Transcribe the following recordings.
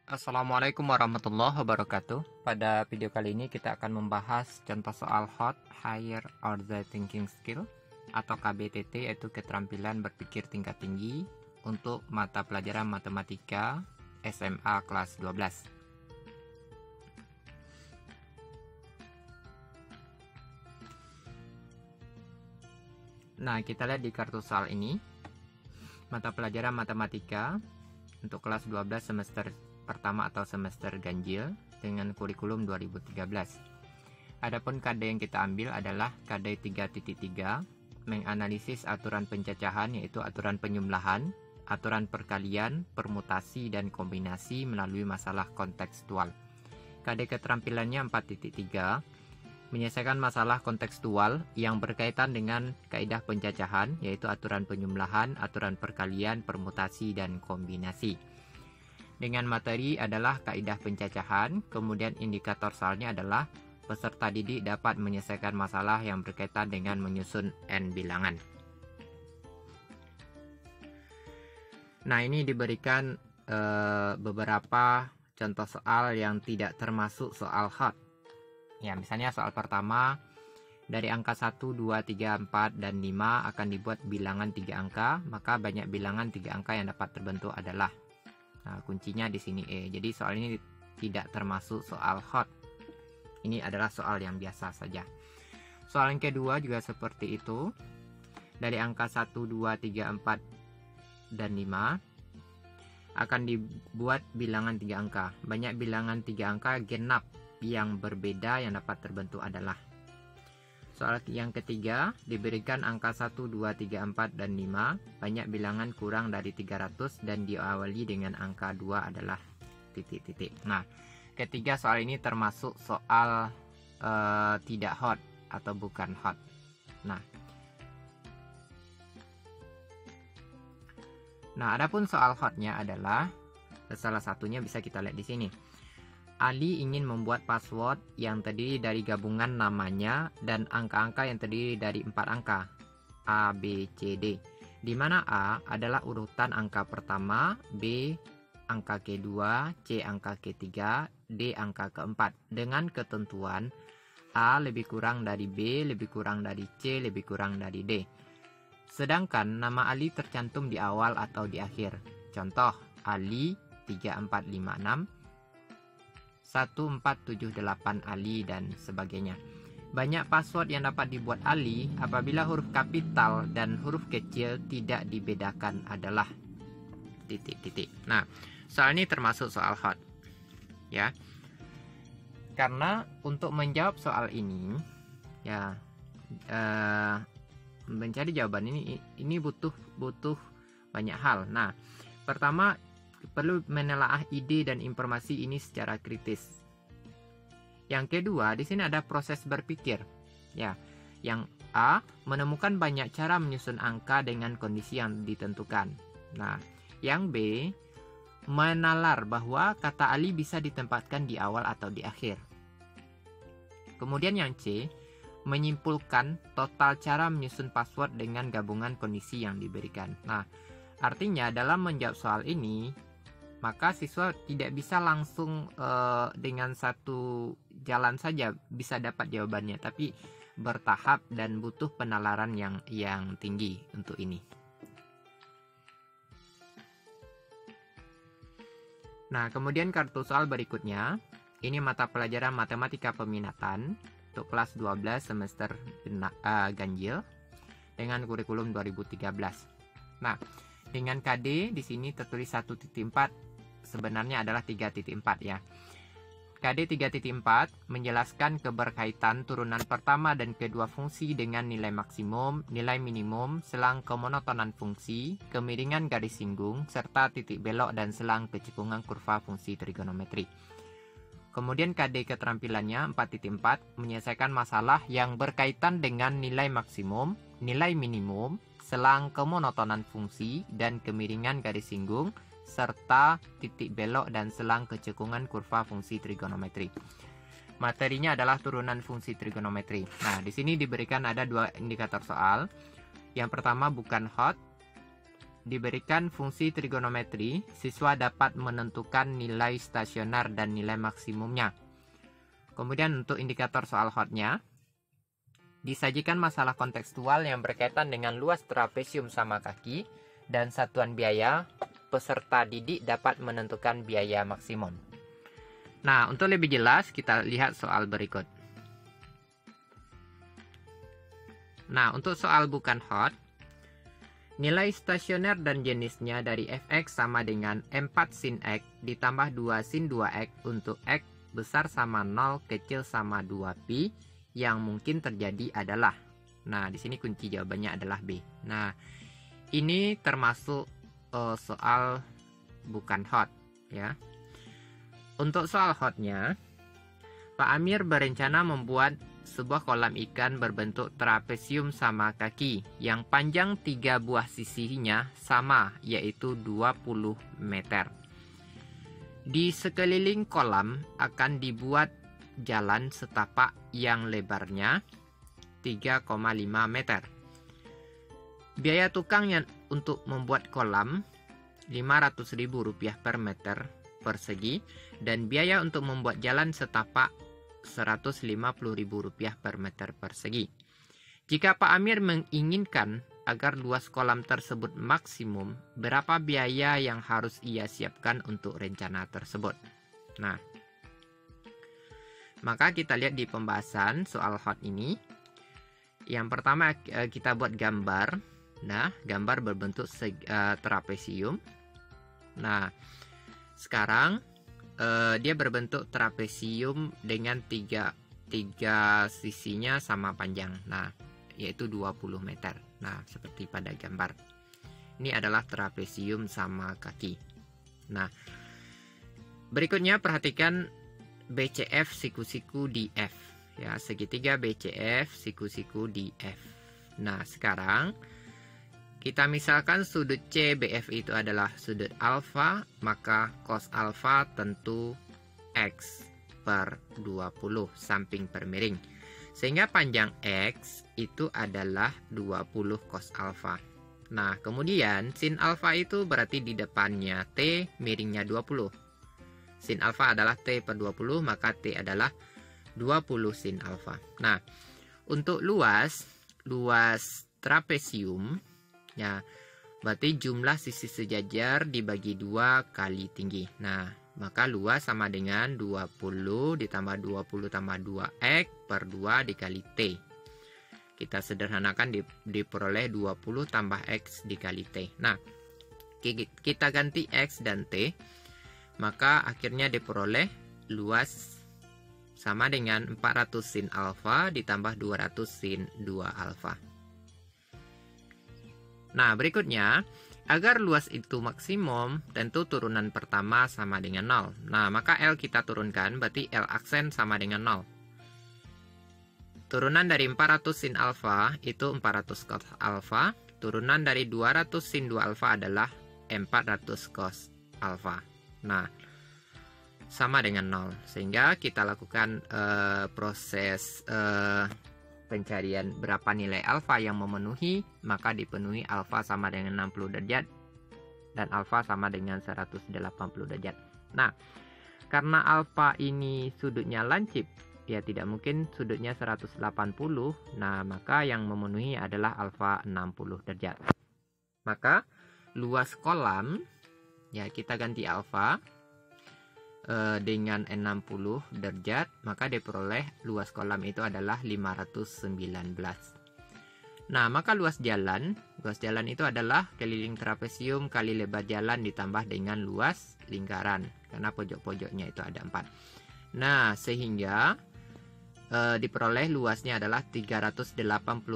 Assalamualaikum warahmatullahi wabarakatuh. Pada video kali ini kita akan membahas contoh soal HOT, Higher Order Thinking Skill atau KBTT, yaitu keterampilan berpikir tingkat tinggi untuk mata pelajaran matematika SMA kelas 12. Nah, kita lihat di kartu soal ini. Mata pelajaran matematika untuk kelas 12 semester pertama atau semester ganjil dengan kurikulum 2013. Adapun KD yang kita ambil adalah KD 3.3, menganalisis aturan pencacahan, yaitu aturan penjumlahan, aturan perkalian, permutasi, dan kombinasi melalui masalah kontekstual. KD keterampilannya 4.3, menyelesaikan masalah kontekstual yang berkaitan dengan kaidah pencacahan, yaitu aturan penjumlahan, aturan perkalian, permutasi, dan kombinasi. Dengan materi adalah kaidah pencacahan, kemudian indikator soalnya adalah peserta didik dapat menyelesaikan masalah yang berkaitan dengan menyusun n bilangan. Nah, ini diberikan beberapa contoh soal yang tidak termasuk soal HOT. Ya, misalnya soal pertama, dari angka 1, 2, 3, 4, dan 5 akan dibuat bilangan 3 angka, maka banyak bilangan 3 angka yang dapat terbentuk adalah. Nah, kuncinya di sini E. Jadi soal ini tidak termasuk soal HOT. Ini adalah soal yang biasa saja. Soal yang kedua juga seperti itu. Dari angka 1, 2, 3, 4, dan 5 akan dibuat bilangan 3 angka. Banyak bilangan 3 angka genap yang berbeda yang dapat terbentuk adalah. Soal yang ketiga, diberikan angka 1, 2, 3, 4, dan 5. Banyak bilangan kurang dari 300 dan diawali dengan angka 2 adalah titik-titik. Nah, ketiga soal ini termasuk soal tidak HOT atau bukan HOT. Nah, adapun soal HOT-nya adalah salah satunya bisa kita lihat di sini. Ali ingin membuat password yang terdiri dari gabungan namanya dan angka-angka yang terdiri dari 4 angka A, B, C, D, di mana A adalah urutan angka pertama, B angka kedua, C angka ketiga, D angka keempat, dengan ketentuan A lebih kurang dari B, lebih kurang dari C, lebih kurang dari D. Sedangkan nama Ali tercantum di awal atau di akhir. Contoh, Ali 3456, 1478 Ali, dan sebagainya. Banyak password yang dapat dibuat Ali apabila huruf kapital dan huruf kecil tidak dibedakan adalah titik-titik. Nah, soal ini termasuk soal HOT, ya. Karena untuk menjawab soal ini, ya, mencari jawaban ini butuh banyak hal. Nah, pertama, perlu menelaah ide dan informasi ini secara kritis. Yang kedua, di sini ada proses berpikir. Ya, yang A, menemukan banyak cara menyusun angka dengan kondisi yang ditentukan. Nah, yang B, menalar bahwa kata Ali bisa ditempatkan di awal atau di akhir. Kemudian yang C, menyimpulkan total cara menyusun password dengan gabungan kondisi yang diberikan. Nah, artinya dalam menjawab soal ini, maka siswa tidak bisa langsung dengan satu jalan saja bisa dapat jawabannya, tapi bertahap dan butuh penalaran yang tinggi untuk ini. Nah, kemudian kartu soal berikutnya, ini mata pelajaran matematika peminatan untuk kelas 12 semester ganjil dengan kurikulum 2013. Nah, dengan KD di sini tertulis 1.4, sebenarnya adalah 3.4 ya. KD 3.4 menjelaskan keberkaitan turunan pertama dan kedua fungsi dengan nilai maksimum, nilai minimum, selang kemonotonan fungsi, kemiringan garis singgung, serta titik belok dan selang kecekungan kurva fungsi trigonometri. Kemudian KD keterampilannya 4.4 menyelesaikan masalah yang berkaitan dengan nilai maksimum, nilai minimum, selang kemonotonan fungsi dan kemiringan garis singgung, serta titik belok dan selang kecekungan kurva fungsi trigonometri. Materinya adalah turunan fungsi trigonometri. Nah, di sini diberikan ada 2 indikator soal. Yang pertama bukan HOT, diberikan fungsi trigonometri, siswa dapat menentukan nilai stasioner dan nilai maksimumnya. Kemudian untuk indikator soal hotnya, disajikan masalah kontekstual yang berkaitan dengan luas trapesium sama kaki dan satuan biaya, peserta didik dapat menentukan biaya maksimum. Nah, untuk lebih jelas kita lihat soal berikut. Nah, untuk soal bukan hot, nilai stasioner dan jenisnya dari fx sama dengan 4 sin x ditambah 2 sin 2x untuk x besar sama 0 kecil sama 2pi yang mungkin terjadi adalah. Nah, di sini kunci jawabannya adalah B. Nah, ini termasuk soal bukan hot ya. Untuk soal hotnya, Pak Amir berencana membuat sebuah kolam ikan berbentuk trapesium sama kaki yang panjang 3 buah sisinya sama, yaitu 20 meter. Di sekeliling kolam akan dibuat jalan setapak yang lebarnya 3,5 meter. Biaya tukang yang untuk membuat kolam Rp500.000 per meter persegi dan biaya untuk membuat jalan setapak Rp150.000 per meter persegi. Jika Pak Amir menginginkan agar luas kolam tersebut maksimum, berapa biaya yang harus ia siapkan untuk rencana tersebut? Nah, maka kita lihat di pembahasan soal hot ini. Yang pertama kita buat gambar. Nah, gambar berbentuk trapesium. Nah, sekarang dia berbentuk trapesium dengan tiga sisinya sama panjang. Nah, yaitu 20 meter. Nah, seperti pada gambar. Ini adalah trapesium sama kaki. Nah, berikutnya perhatikan BCF siku-siku di F. Ya, segitiga BCF siku-siku di F. Nah, sekarang kita misalkan sudut CBF itu adalah sudut alfa, maka cos alfa tentu X per 20 samping per miring. Sehingga panjang X itu adalah 20 cos alfa. Nah, kemudian sin alfa itu berarti di depannya T, miringnya 20. Sin alfa adalah T per 20, maka T adalah 20 sin alfa. Nah, untuk luas trapesium, ya, berarti jumlah sisi sejajar dibagi 2 kali tinggi. Nah, maka luas sama dengan 20 ditambah 20 tambah 2X per 2 dikali T. Kita sederhanakan diperoleh 20 tambah X dikali T. Nah, kita ganti X dan T. Maka akhirnya diperoleh luas sama dengan 400 sin alfa ditambah 200 sin 2 alfa. Nah, berikutnya, agar luas itu maksimum, tentu turunan pertama sama dengan 0. Nah, maka L kita turunkan, berarti L aksen sama dengan 0. Turunan dari 400 sin alfa itu 400 cos alfa. Turunan dari 200 sin 2 alfa adalah 400 cos alfa. Nah, sama dengan 0. Sehingga kita lakukan proses pencarian berapa nilai alfa yang memenuhi. Maka dipenuhi alfa sama dengan 60 derajat dan alfa sama dengan 180 derajat. Nah, karena alfa ini sudutnya lancip, ya tidak mungkin sudutnya 180. Nah, maka yang memenuhi adalah alfa 60 derajat. Maka luas kolam, ya kita ganti alfa dengan 60 derajat, maka diperoleh luas kolam itu adalah 519. Nah, maka luas jalan itu adalah keliling trapesium kali lebar jalan ditambah dengan luas lingkaran, karena pojok-pojoknya itu ada 4. Nah, sehingga diperoleh luasnya adalah 388,5.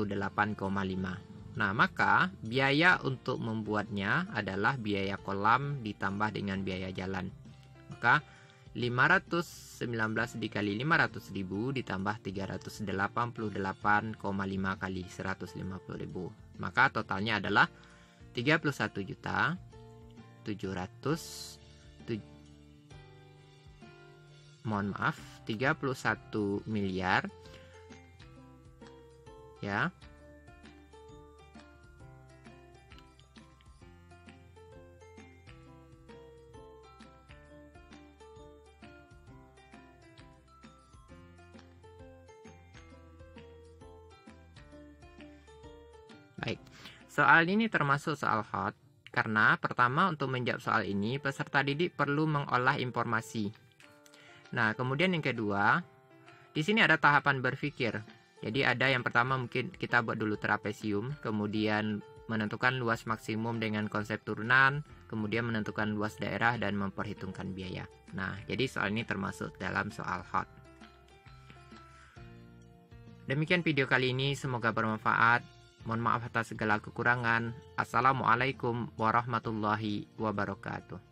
Nah, maka biaya untuk membuatnya adalah biaya kolam ditambah dengan biaya jalan. Maka 519 dikali 500.000 ditambah 388,5 kali 150.000. Maka totalnya adalah 31 miliar ya Baik, soal ini termasuk soal hot karena pertama untuk menjawab soal ini peserta didik perlu mengolah informasi. Nah, kemudian yang kedua, di sini ada tahapan berpikir. Jadi ada yang pertama mungkin kita buat dulu trapesium, kemudian menentukan luas maksimum dengan konsep turunan, kemudian menentukan luas daerah dan memperhitungkan biaya. Nah, jadi soal ini termasuk dalam soal hot. Demikian video kali ini, semoga bermanfaat. Mohon maaf atas segala kekurangan. Assalamualaikum warahmatullahi wabarakatuh.